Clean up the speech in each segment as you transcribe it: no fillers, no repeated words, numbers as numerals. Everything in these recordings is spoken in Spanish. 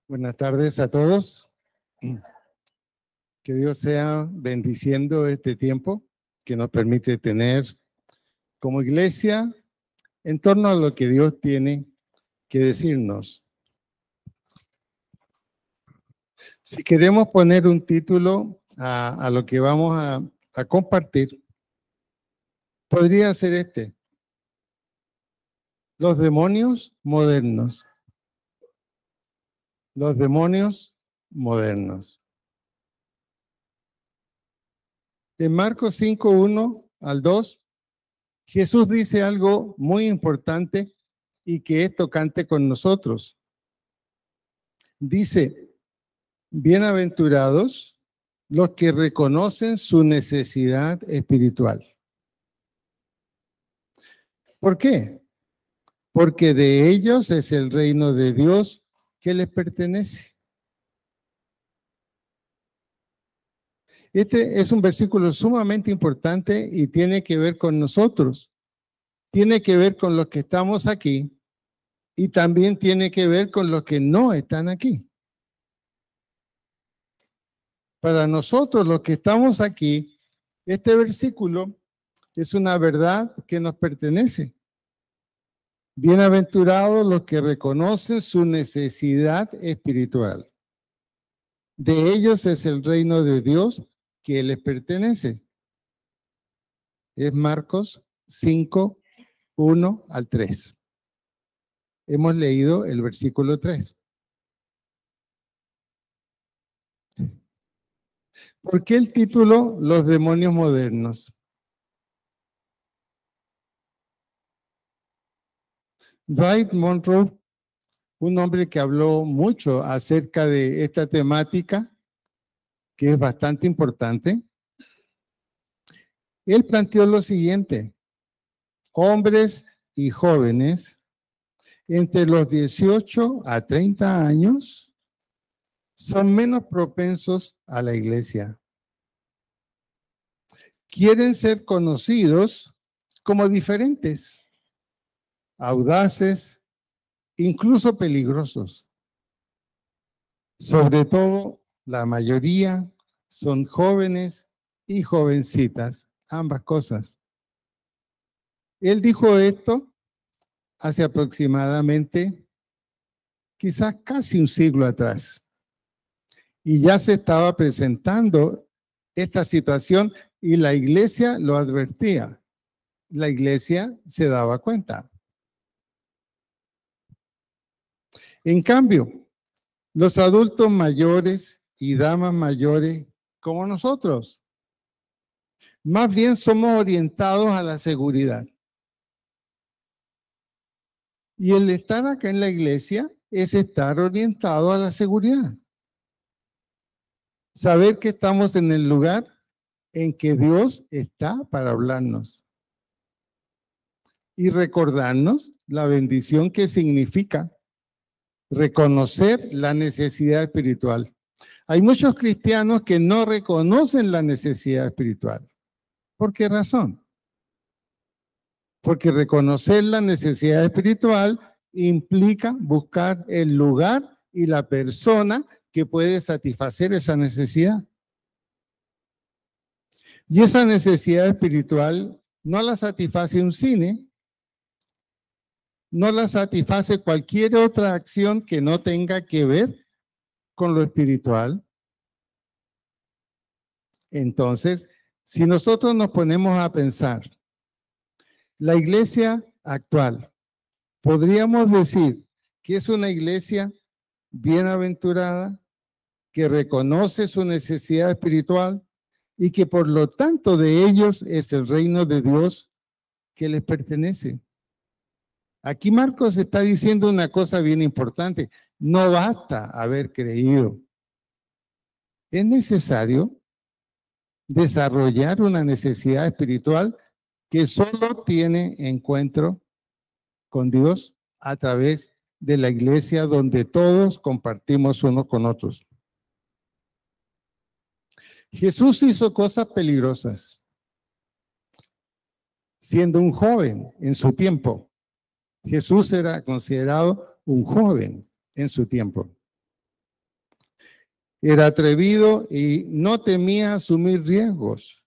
Buenas tardes a todos. Que Dios sea bendiciendo este tiempo que nos permite tener como iglesia en torno a lo que Dios tiene que decirnos. Si queremos poner un título a lo que vamos a compartir, podría ser este: los demonios modernos. Los demonios modernos. En Marcos 5, 1 al 2, Jesús dice algo muy importante y que es tocante con nosotros. Dice: bienaventurados los que reconocen su necesidad espiritual. ¿Por qué? Porque de ellos es el reino de Dios que les pertenece. Este es un versículo sumamente importante y tiene que ver con nosotros. Tiene que ver con los que estamos aquí y también tiene que ver con los que no están aquí. Para nosotros, los que estamos aquí, este versículo es una verdad que nos pertenece. Bienaventurados los que reconocen su necesidad espiritual. De ellos es el reino de Dios que les pertenece. Es Marcos 5, 1 al 3. Hemos leído el versículo 3. ¿Por qué el título Los demonios modernos? Dwight Monroe, un hombre que habló mucho acerca de esta temática, que es bastante importante, él planteó lo siguiente: hombres y jóvenes entre los 18 a 30 años son menos propensos a la iglesia. Quieren ser conocidos como diferentes, audaces, incluso peligrosos. Sobre todo, la mayoría son jóvenes y jovencitas, ambas cosas. Él dijo esto hace aproximadamente, quizás casi un siglo atrás. Y ya se estaba presentando esta situación y la iglesia lo advertía. La iglesia se daba cuenta. En cambio, los adultos mayores y damas mayores como nosotros, más bien somos orientados a la seguridad. Y el estar acá en la iglesia es estar orientado a la seguridad. Saber que estamos en el lugar en que Dios está para hablarnos. Y recordarnos la bendición que significa reconocer la necesidad espiritual. Hay muchos cristianos que no reconocen la necesidad espiritual. ¿Por qué razón? Porque reconocer la necesidad espiritual implica buscar el lugar y la persona que puede satisfacer esa necesidad. Y esa necesidad espiritual no la satisface un cine, no la satisface cualquier otra acción que no tenga que ver con lo espiritual. Entonces, si nosotros nos ponemos a pensar, la iglesia actual, podríamos decir que es una iglesia bienaventurada, que reconoce su necesidad espiritual y que por lo tanto de ellos es el reino de Dios que les pertenece. Aquí Marcos está diciendo una cosa bien importante: no basta haber creído. Es necesario desarrollar una necesidad espiritual que solo tiene encuentro con Dios a través de la iglesia, donde todos compartimos unos con otros. Jesús hizo cosas peligrosas siendo un joven en su tiempo. Jesús era considerado un joven en su tiempo. Era atrevido y no temía asumir riesgos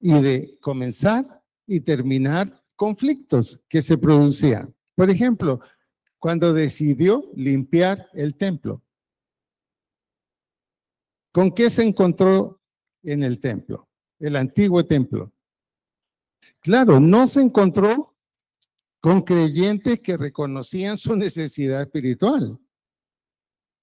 y de comenzar y terminar conflictos que se producían. Por ejemplo, cuando decidió limpiar el templo, ¿con qué se encontró en el templo? El antiguo templo. Claro, no se encontró con creyentes que reconocían su necesidad espiritual.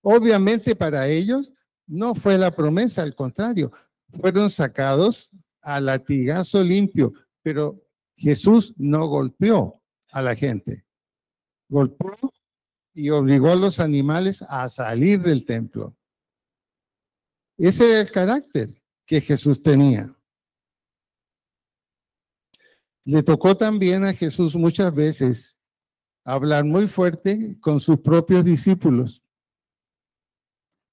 Obviamente para ellos no fue la promesa, al contrario, fueron sacados a latigazo limpio, pero Jesús no golpeó a la gente, golpeó y obligó a los animales a salir del templo. Ese era el carácter que Jesús tenía. Le tocó también a Jesús muchas veces hablar muy fuerte con sus propios discípulos.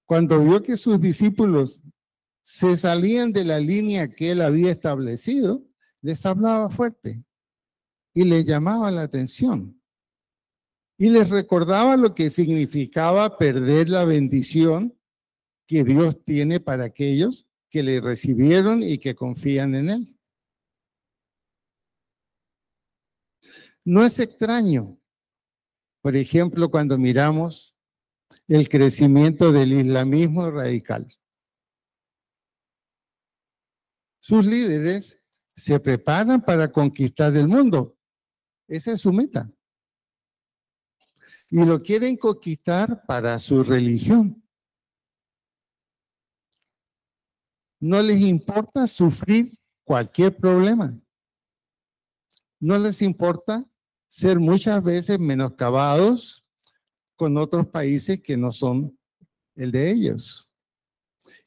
Cuando vio que sus discípulos se salían de la línea que él había establecido, les hablaba fuerte y les llamaba la atención. Y les recordaba lo que significaba perder la bendición que Dios tiene para aquellos que le recibieron y que confían en él. No es extraño, por ejemplo, cuando miramos el crecimiento del islamismo radical. Sus líderes se preparan para conquistar el mundo. Esa es su meta. Y lo quieren conquistar para su religión. No les importa sufrir cualquier problema. No les importa ser muchas veces menoscabados con otros países que no son el de ellos.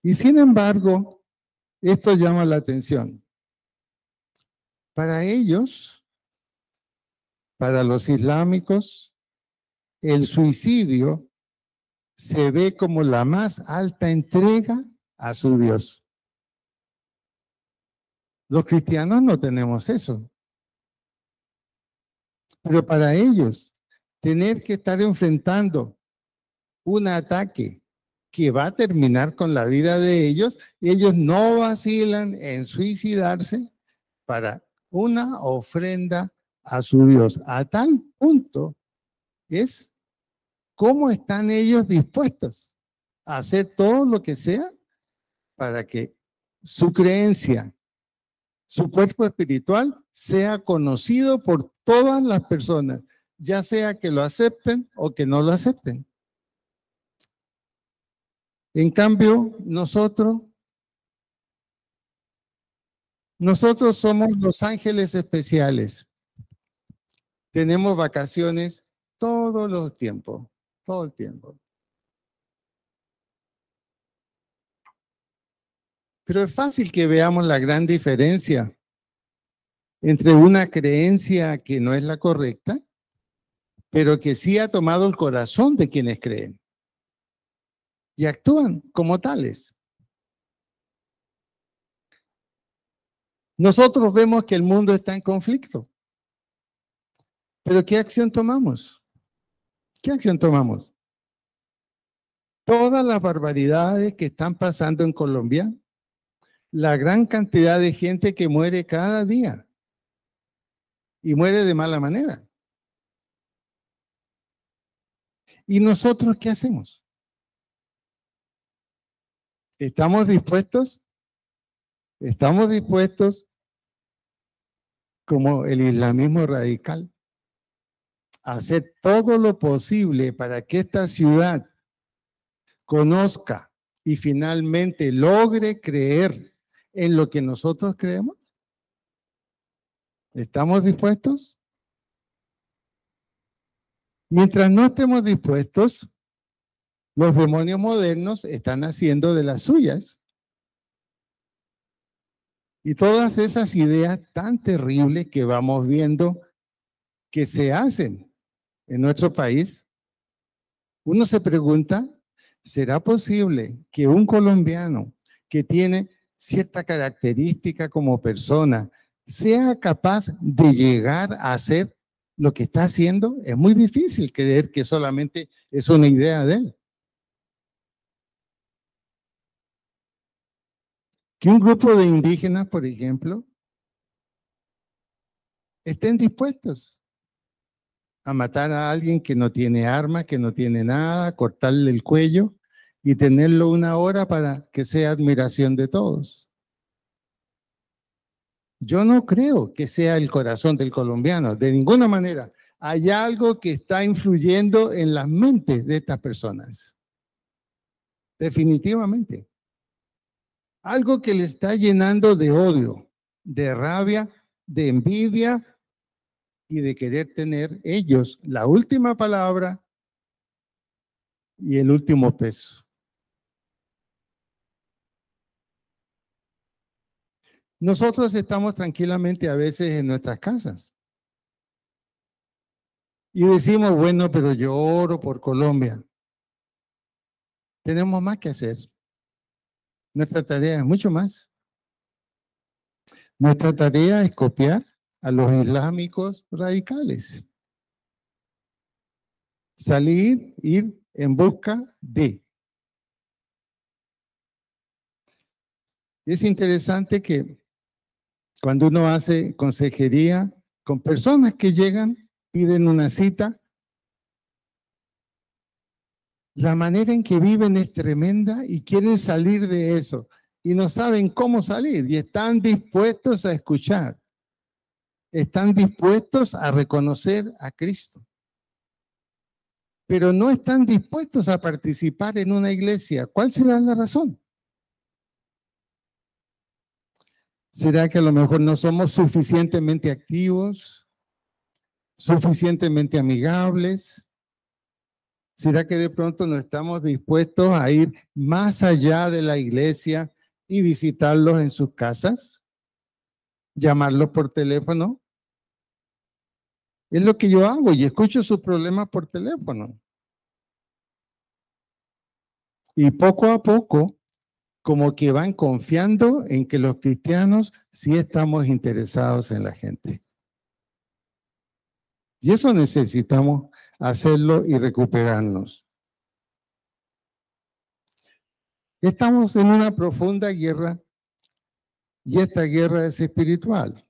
Y sin embargo, esto llama la atención. Para ellos, para los islámicos, el suicidio se ve como la más alta entrega a su Dios. Los cristianos no tenemos eso. Pero para ellos, tener que estar enfrentando un ataque que va a terminar con la vida de ellos no vacilan en suicidarse para una ofrenda a su Dios. A tal punto es cómo están ellos dispuestos a hacer todo lo que sea para que su creencia, su cuerpo espiritual sea conocido por todas las personas, ya sea que lo acepten o que no lo acepten. En cambio, nosotros somos los ángeles especiales. Tenemos vacaciones todos los tiempos, todo el tiempo. Pero es fácil que veamos la gran diferencia entre una creencia que no es la correcta, pero que sí ha tomado el corazón de quienes creen y actúan como tales. Nosotros vemos que el mundo está en conflicto, pero ¿qué acción tomamos? ¿Qué acción tomamos? Todas las barbaridades que están pasando en Colombia, la gran cantidad de gente que muere cada día y muere de mala manera. ¿Y nosotros qué hacemos? ¿Estamos dispuestos? ¿Estamos dispuestos, como el islamismo radical, a hacer todo lo posible para que esta ciudad conozca y finalmente logre creer en lo que nosotros creemos? ¿Estamos dispuestos? Mientras no estemos dispuestos, los demonios modernos están haciendo de las suyas. Y todas esas ideas tan terribles que vamos viendo que se hacen en nuestro país, uno se pregunta, ¿será posible que un colombiano que tiene cierta característica como persona sea capaz de llegar a hacer lo que está haciendo? Es muy difícil creer que solamente es una idea de él. que un grupo de indígenas, por ejemplo, estén dispuestos a matar a alguien que no tiene armas, que no tiene nada, cortarle el cuello y tenerlo una hora para que sea admiración de todos. Yo no creo que sea el corazón del colombiano, de ninguna manera. Hay algo que está influyendo en las mentes de estas personas. Definitivamente. Algo que le está llenando de odio, de rabia, de envidia y de querer tener ellos la última palabra y el último peso. Nosotros estamos tranquilamente a veces en nuestras casas y decimos, bueno, pero yo oro por Colombia. Tenemos más que hacer. Nuestra tarea es mucho más. Nuestra tarea es copiar a los islámicos radicales. Salir, ir en busca de. Es interesante que cuando uno hace consejería con personas que llegan, piden una cita, la manera en que viven es tremenda y quieren salir de eso y no saben cómo salir y están dispuestos a escuchar, están dispuestos a reconocer a Cristo, pero no están dispuestos a participar en una iglesia. ¿Cuál será la razón? ¿Será que a lo mejor no somos suficientemente activos, suficientemente amigables? ¿Será que de pronto no estamos dispuestos a ir más allá de la iglesia y visitarlos en sus casas? ¿Llamarlos por teléfono? Es lo que yo hago y escucho sus problemas por teléfono. Y poco a poco, como que van confiando en que los cristianos sí estamos interesados en la gente. Y eso necesitamos hacerlo y recuperarnos. Estamos en una profunda guerra y esta guerra es espiritual.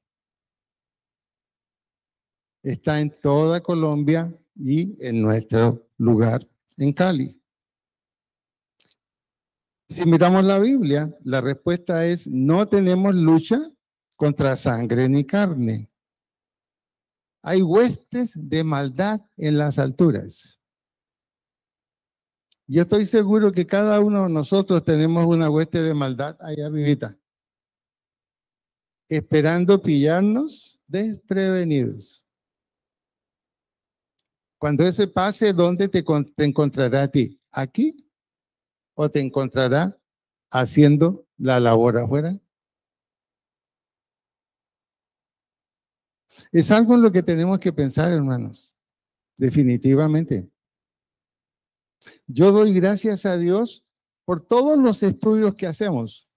Está en toda Colombia y en nuestro lugar, en Cali. Si miramos la Biblia, la respuesta es: no tenemos lucha contra sangre ni carne. Hay huestes de maldad en las alturas. Yo estoy seguro que cada uno de nosotros tenemos una hueste de maldad allá arribita, esperando pillarnos desprevenidos. Cuando ese pase, ¿dónde te encontrará a ti? ¿Aquí? ¿O te encontrará haciendo la labor afuera? Es algo en lo que tenemos que pensar, hermanos, definitivamente. Yo doy gracias a Dios por todos los estudios que hacemos.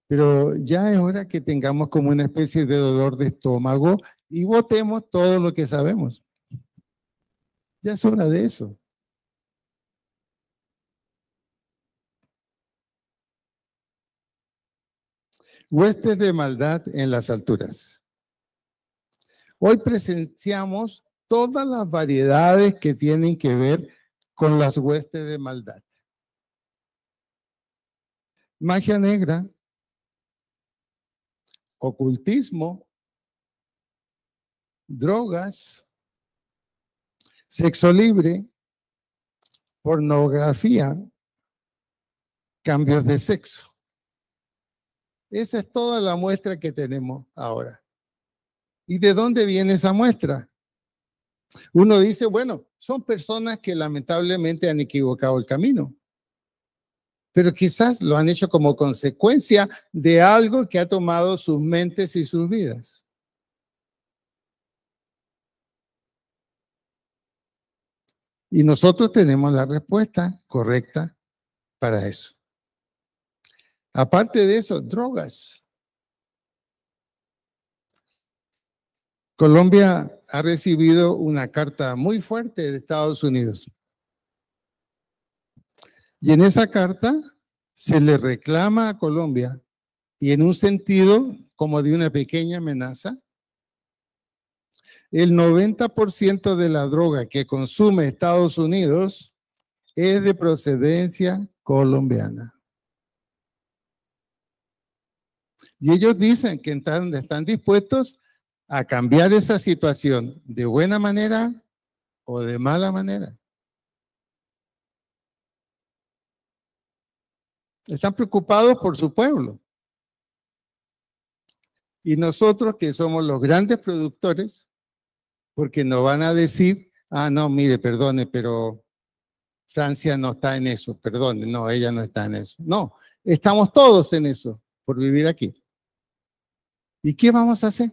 Pero ya es hora que tengamos como una especie de dolor de estómago y botemos todo lo que sabemos. Ya es hora de eso. Huestes de maldad en las alturas. Hoy presenciamos todas las variedades que tienen que ver con las huestes de maldad. Magia negra, ocultismo, drogas, sexo libre, pornografía, cambios de sexo. Esa es toda la muestra que tenemos ahora. ¿Y de dónde viene esa muestra? Uno dice, bueno, son personas que lamentablemente han equivocado el camino, pero quizás lo han hecho como consecuencia de algo que ha tomado sus mentes y sus vidas. Y nosotros tenemos la respuesta correcta para eso. Aparte de eso, drogas. Colombia ha recibido una carta muy fuerte de Estados Unidos. Y en esa carta se le reclama a Colombia, y en un sentido como de una pequeña amenaza, el 90% de la droga que consume Estados Unidos es de procedencia colombiana. Y ellos dicen que están dispuestos a cambiar esa situación de buena manera o de mala manera. Están preocupados por su pueblo. Y nosotros, que somos los grandes productores, porque nos van a decir, ah, no, mire, perdone, pero Francia no está en eso, perdone, no, ella no está en eso. No, estamos todos en eso, por vivir aquí. ¿Y qué vamos a hacer?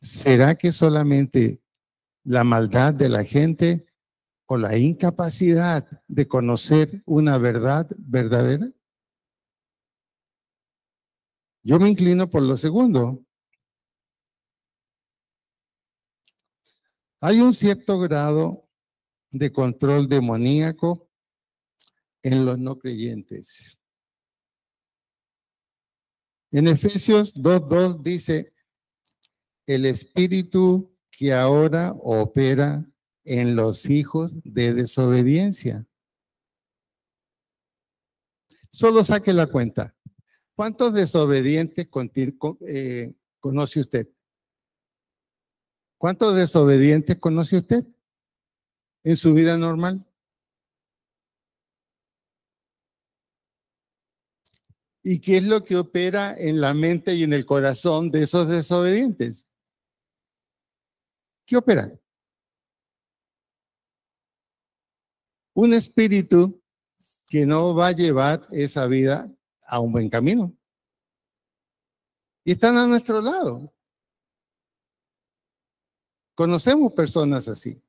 ¿Será que solamente la maldad de la gente o la incapacidad de conocer una verdad verdadera? Yo me inclino por lo segundo. Hay un cierto grado de control demoníaco en los no creyentes. En Efesios 2:2 dice, el espíritu que ahora opera en los hijos de desobediencia. Solo saque la cuenta. ¿Cuántos desobedientes conoce usted? ¿Cuántos desobedientes conoce usted en su vida normal? ¿Y qué es lo que opera en la mente y en el corazón de esos desobedientes? ¿Qué opera? Un espíritu que no va a llevar esa vida a un buen camino. Y están a nuestro lado. Conocemos personas así.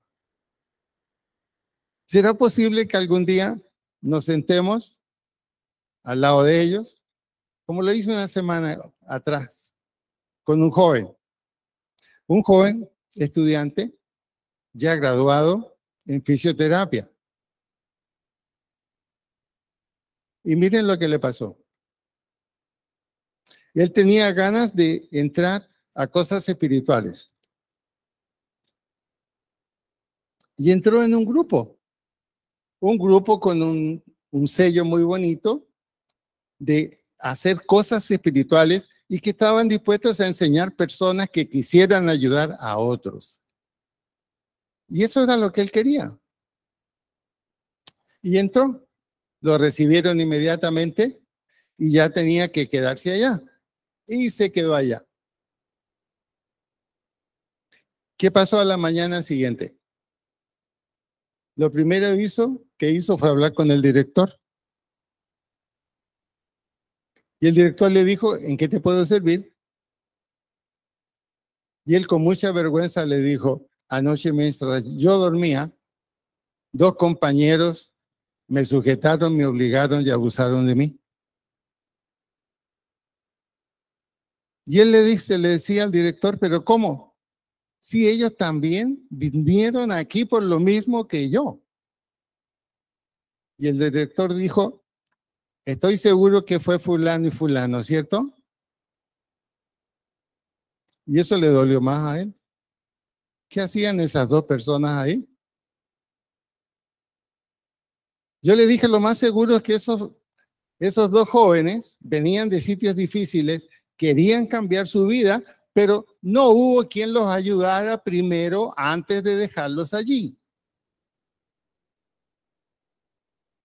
¿Será posible que algún día nos sentemos al lado de ellos, como lo hice una semana atrás, con un joven estudiante ya graduado en fisioterapia? Y miren lo que le pasó. Él tenía ganas de entrar a cosas espirituales. Y entró en un grupo con un sello muy bonito de hacer cosas espirituales y que estaban dispuestos a enseñar personas que quisieran ayudar a otros. Y eso era lo que él quería. Y entró, lo recibieron inmediatamente y ya tenía que quedarse allá. Y se quedó allá. ¿Qué pasó a la mañana siguiente? Lo primero que hizo fue hablar con el director. Y el director le dijo, ¿en qué te puedo servir? Y él con mucha vergüenza le dijo, anoche mientras yo dormía, dos compañeros me sujetaron, me obligaron y abusaron de mí. Y él le decía al director, ¿pero cómo? Si ellos también vinieron aquí por lo mismo que yo. Y el director dijo, estoy seguro que fue fulano y fulano, ¿cierto? Y eso le dolió más a él. ¿Qué hacían esas dos personas ahí? Yo le dije, lo más seguro es que esos dos jóvenes venían de sitios difíciles, querían cambiar su vida, pero no hubo quien los ayudara primero antes de dejarlos allí.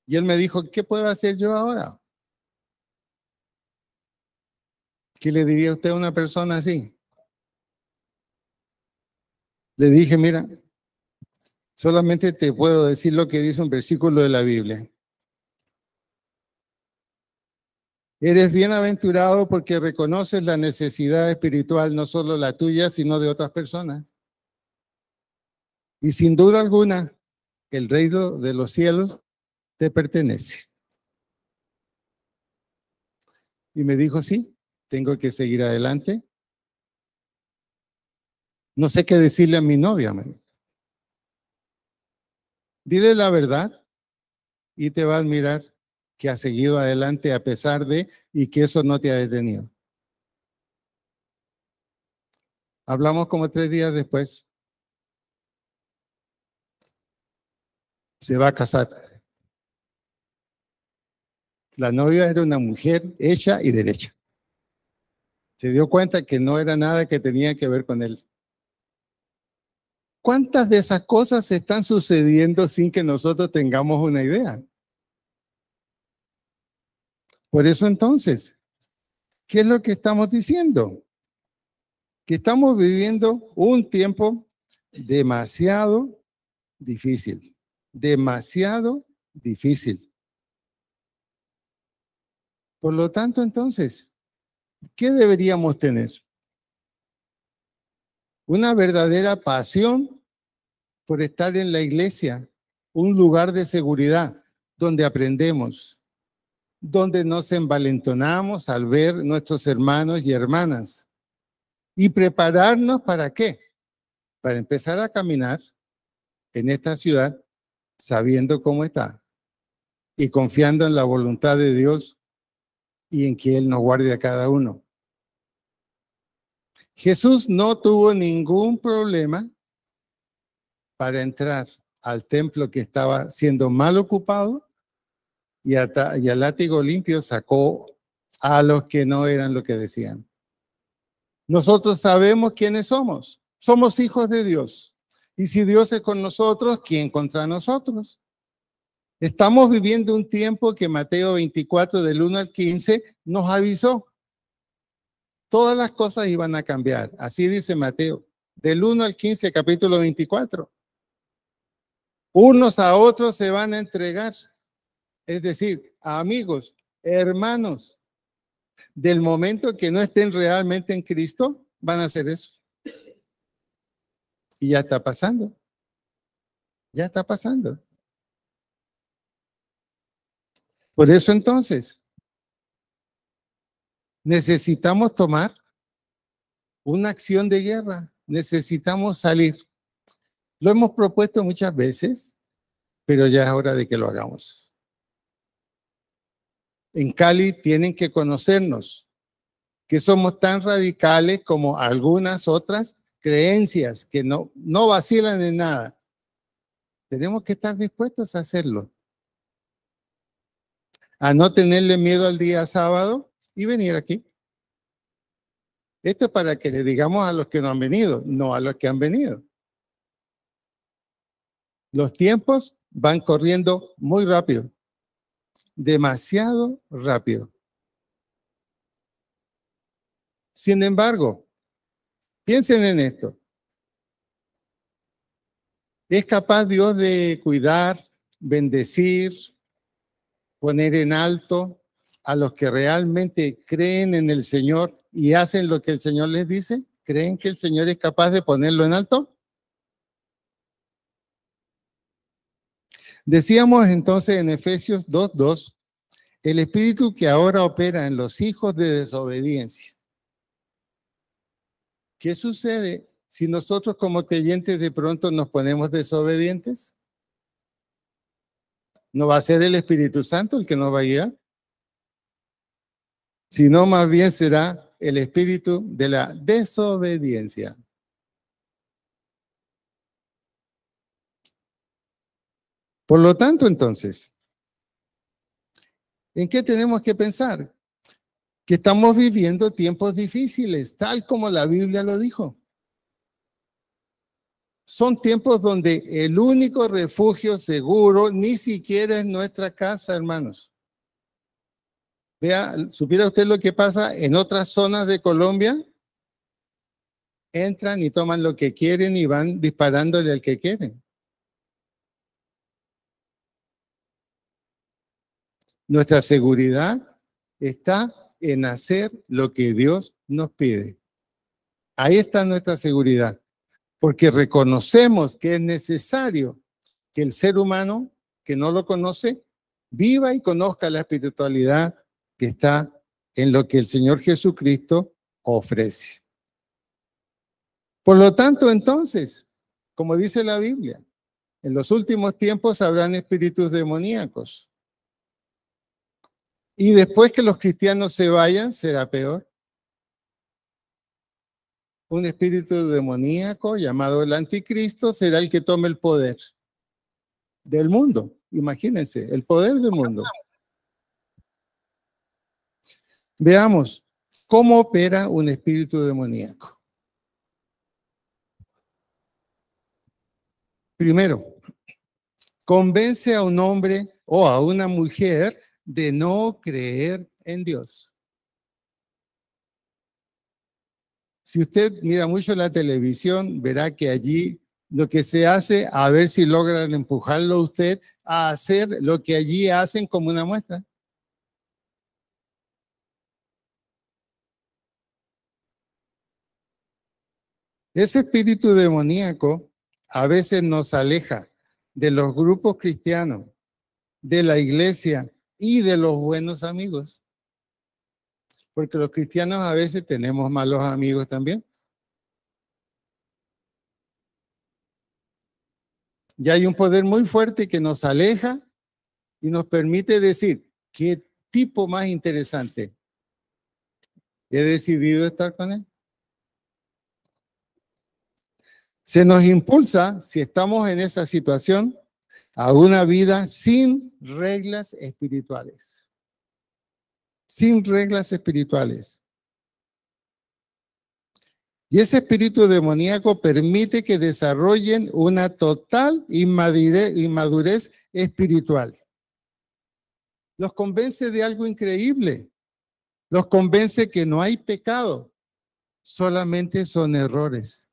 Y él me dijo, ¿qué puedo hacer yo ahora? ¿Qué le diría usted a una persona así? Le dije, mira, solamente te puedo decir lo que dice un versículo de la Biblia. Eres bienaventurado porque reconoces la necesidad espiritual, no solo la tuya, sino de otras personas. Y sin duda alguna, el reino de los cielos te pertenece. Y me dijo, sí, tengo que seguir adelante. No sé qué decirle a mi novia. Dile la verdad y te va a admirar que has seguido adelante a pesar de y que eso no te ha detenido. Hablamos como 3 días después. Se va a casar. La novia era una mujer hecha y derecha. Se dio cuenta que no era nada que tenía que ver con él. ¿Cuántas de esas cosas están sucediendo sin que nosotros tengamos una idea? Por eso entonces, ¿qué es lo que estamos diciendo? Que estamos viviendo un tiempo demasiado difícil, demasiado difícil. Por lo tanto, entonces, ¿qué deberíamos tener? Una verdadera pasión por estar en la iglesia, un lugar de seguridad donde aprendemos, donde nos envalentonamos al ver nuestros hermanos y hermanas y prepararnos para qué? Para empezar a caminar en esta ciudad sabiendo cómo está y confiando en la voluntad de Dios y en que Él nos guarde a cada uno. Jesús no tuvo ningún problema para entrar al templo que estaba siendo mal ocupado y al látigo limpio sacó a los que no eran lo que decían. Nosotros sabemos quiénes somos. Somos hijos de Dios. Y si Dios es con nosotros, ¿quién contra nosotros? Estamos viviendo un tiempo que Mateo 24, del 1 al 15, nos avisó. Todas las cosas iban a cambiar. Así dice Mateo, del 1 al 15, capítulo 24. Unos a otros se van a entregar. Es decir, a amigos, hermanos, del momento que no estén realmente en Cristo, van a hacer eso. Y ya está pasando. Ya está pasando. Por eso entonces, necesitamos tomar una acción de guerra. Necesitamos salir. Lo hemos propuesto muchas veces, pero ya es hora de que lo hagamos. En Cali tienen que conocernos, que somos tan radicales como algunas otras creencias que no vacilan en nada. Tenemos que estar dispuestos a hacerlo. A no tenerle miedo al día sábado y venir aquí. Esto es para que le digamos a los que no han venido, no a los que han venido. Los tiempos van corriendo muy rápido, demasiado rápido. Sin embargo, piensen en esto. ¿Es capaz Dios de cuidar, bendecir, poner en alto a los que realmente creen en el Señor y hacen lo que el Señor les dice? ¿Creen que el Señor es capaz de ponerlo en alto? Decíamos entonces en Efesios 2:2, el espíritu que ahora opera en los hijos de desobediencia. ¿Qué sucede si nosotros como creyentes de pronto nos ponemos desobedientes? ¿No va a ser el Espíritu Santo el que nos va a guiar? Sino más bien será el espíritu de la desobediencia. Por lo tanto, entonces, ¿en qué tenemos que pensar? Que estamos viviendo tiempos difíciles, tal como la Biblia lo dijo. Son tiempos donde el único refugio seguro ni siquiera es nuestra casa, hermanos. Vea, ¿supiera usted lo que pasa en otras zonas de Colombia? Entran y toman lo que quieren y van disparándole al que quieren. Nuestra seguridad está en hacer lo que Dios nos pide. Ahí está nuestra seguridad, porque reconocemos que es necesario que el ser humano que no lo conoce viva y conozca la espiritualidad que está en lo que el Señor Jesucristo ofrece. Por lo tanto, entonces, como dice la Biblia, En los últimos tiempos habrán espíritus demoníacos. Y después que los cristianos se vayan, será peor. Un espíritu demoníaco llamado el anticristo será el que tome el poder del mundo. Imagínense, el poder del mundo. Veamos cómo opera un espíritu demoníaco. Primero, convence a un hombre o a una mujer de no creer en Dios. Si usted mira mucho la televisión, verá que allí lo que se hace, a ver si logran empujarlo a usted a hacer lo que allí hacen como una muestra. Ese espíritu demoníaco a veces nos aleja de los grupos cristianos, de la iglesia y de los buenos amigos. Porque los cristianos a veces tenemos malos amigos también. Y hay un poder muy fuerte que nos aleja y nos permite decir, ¿qué tipo más interesante? He decidido estar con él. Se nos impulsa, si estamos en esa situación, a una vida sin reglas espirituales. Sin reglas espirituales. Y ese espíritu demoníaco permite que desarrollen una total inmadurez espiritual. Los convence de algo increíble. Los convence que no hay pecado, solamente son errores.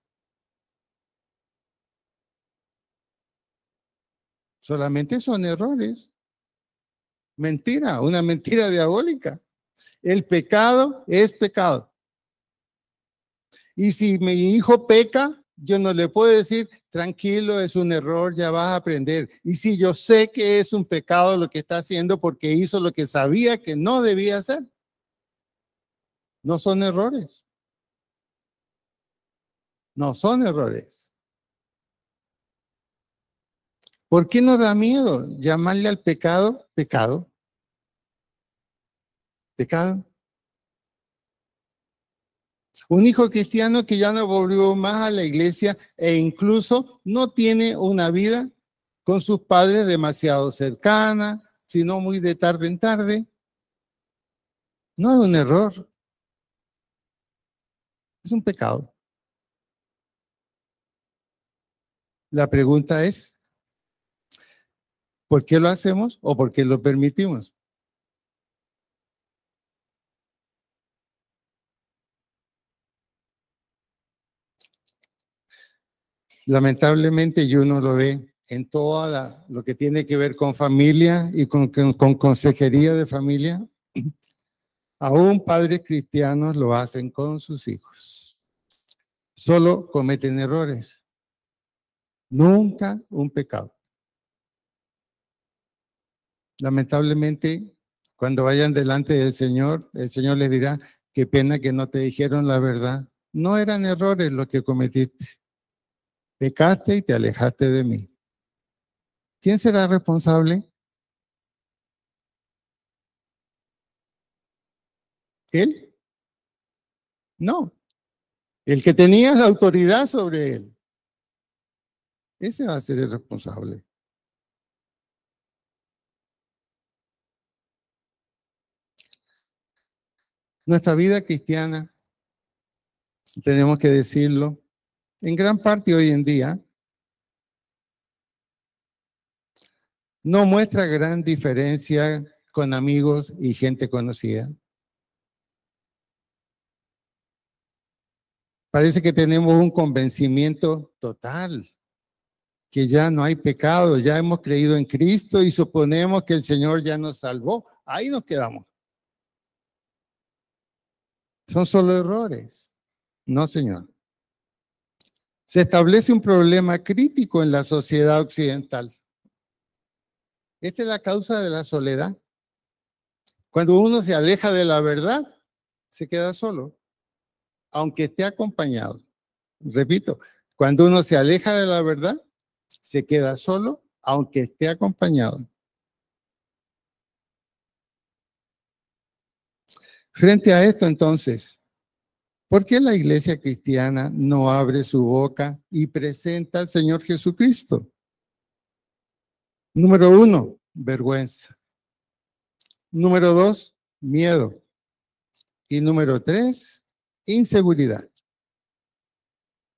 Solamente son errores. Mentira, una mentira diabólica. El pecado es pecado. Y si mi hijo peca, yo no le puedo decir, tranquilo, es un error, ya vas a aprender. Y si yo sé que es un pecado lo que está haciendo porque hizo lo que sabía que no debía hacer. No son errores. No son errores. ¿Por qué nos da miedo llamarle al pecado pecado? Pecado. Un hijo cristiano que ya no volvió más a la iglesia e incluso no tiene una vida con sus padres demasiado cercana, sino muy de tarde en tarde. No es un error, es un pecado. La pregunta es, ¿por qué lo hacemos o por qué lo permitimos? Lamentablemente, y uno lo ve en todo lo que tiene que ver con familia y con consejería de familia, aún padres cristianos lo hacen con sus hijos. Solo cometen errores, nunca un pecado. Lamentablemente, cuando vayan delante del Señor, el Señor les dirá, qué pena que no te dijeron la verdad. No eran errores los que cometiste. Pecaste y te alejaste de mí. ¿Quién será responsable? ¿Él? No. El que tenía la autoridad sobre él. Ese va a ser el responsable. Nuestra vida cristiana, tenemos que decirlo, en gran parte hoy en día, no muestra gran diferencia con amigos y gente conocida. Parece que tenemos un convencimiento total, que ya no hay pecado, ya hemos creído en Cristo y suponemos que el Señor ya nos salvó. Ahí nos quedamos. Son solo errores. No, Señor. Se establece un problema crítico en la sociedad occidental. Esta es la causa de la soledad. Cuando uno se aleja de la verdad, se queda solo, aunque esté acompañado. Repito, cuando uno se aleja de la verdad, Se queda solo, aunque esté acompañado. Frente a esto, entonces, ¿por qué la iglesia cristiana no abre su boca y presenta al Señor Jesucristo? Número 1, vergüenza. Número 2, miedo. Y número 3, inseguridad.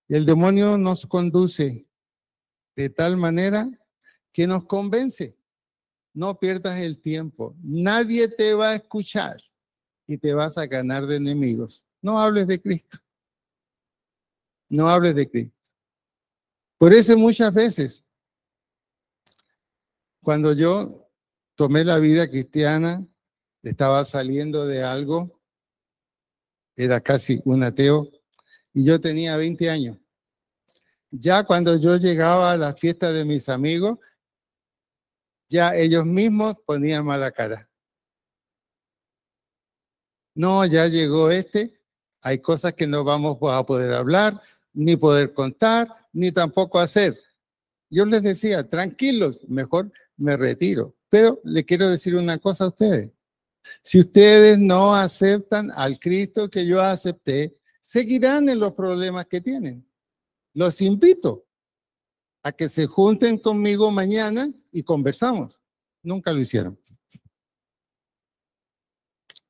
El demonio nos conduce de tal manera que nos convence. No pierdas el tiempo. Nadie te va a escuchar y te vas a ganar de enemigos. No hables de Cristo. No hables de Cristo. Por eso muchas veces, cuando yo tomé la vida cristiana, estaba saliendo de algo, era casi un ateo, y yo tenía 20 años. Ya cuando yo llegaba a la fiesta de mis amigos, ya ellos mismos ponían mala cara. No, ya llegó este, hay cosas que no vamos a poder hablar, ni poder contar, ni tampoco hacer. Yo les decía, tranquilos, mejor me retiro. Pero le quiero decir una cosa a ustedes. Si ustedes no aceptan al Cristo que yo acepté, seguirán en los problemas que tienen. Los invito a que se junten conmigo mañana y conversamos. Nunca lo hicieron.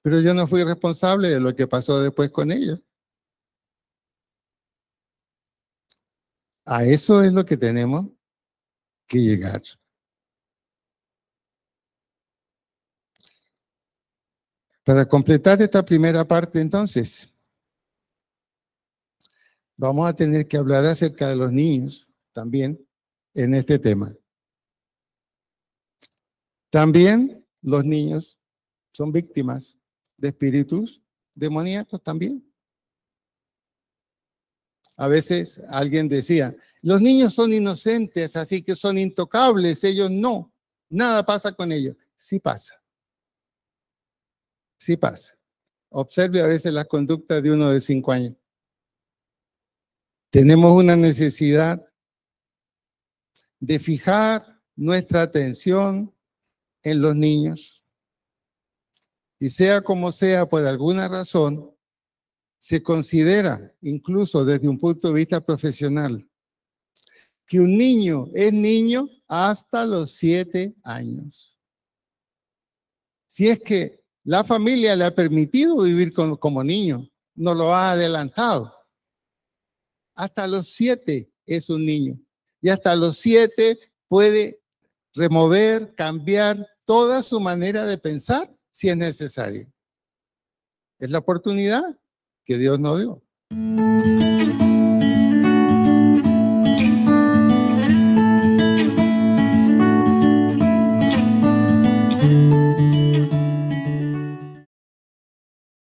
Pero yo no fui responsable de lo que pasó después con ellos. A eso es lo que tenemos que llegar. Para completar esta primera parte, entonces, vamos a tener que hablar acerca de los niños también en este tema. También los niños son víctimas de espíritus demoníacos también. A veces alguien decía, los niños son inocentes, así que son intocables, ellos no, nada pasa con ellos. Sí pasa. Sí pasa. Observe a veces las conductas de uno de 5 años. Tenemos una necesidad de fijar nuestra atención en los niños. Y sea como sea, por alguna razón, se considera, incluso desde un punto de vista profesional, que un niño es niño hasta los 7 años. Si es que la familia le ha permitido vivir como niño, no lo ha adelantado. Hasta los 7 es un niño. Y hasta los 7 puede remover, cambiar toda su manera de pensar si es necesario. Es la oportunidad que Dios nos dio.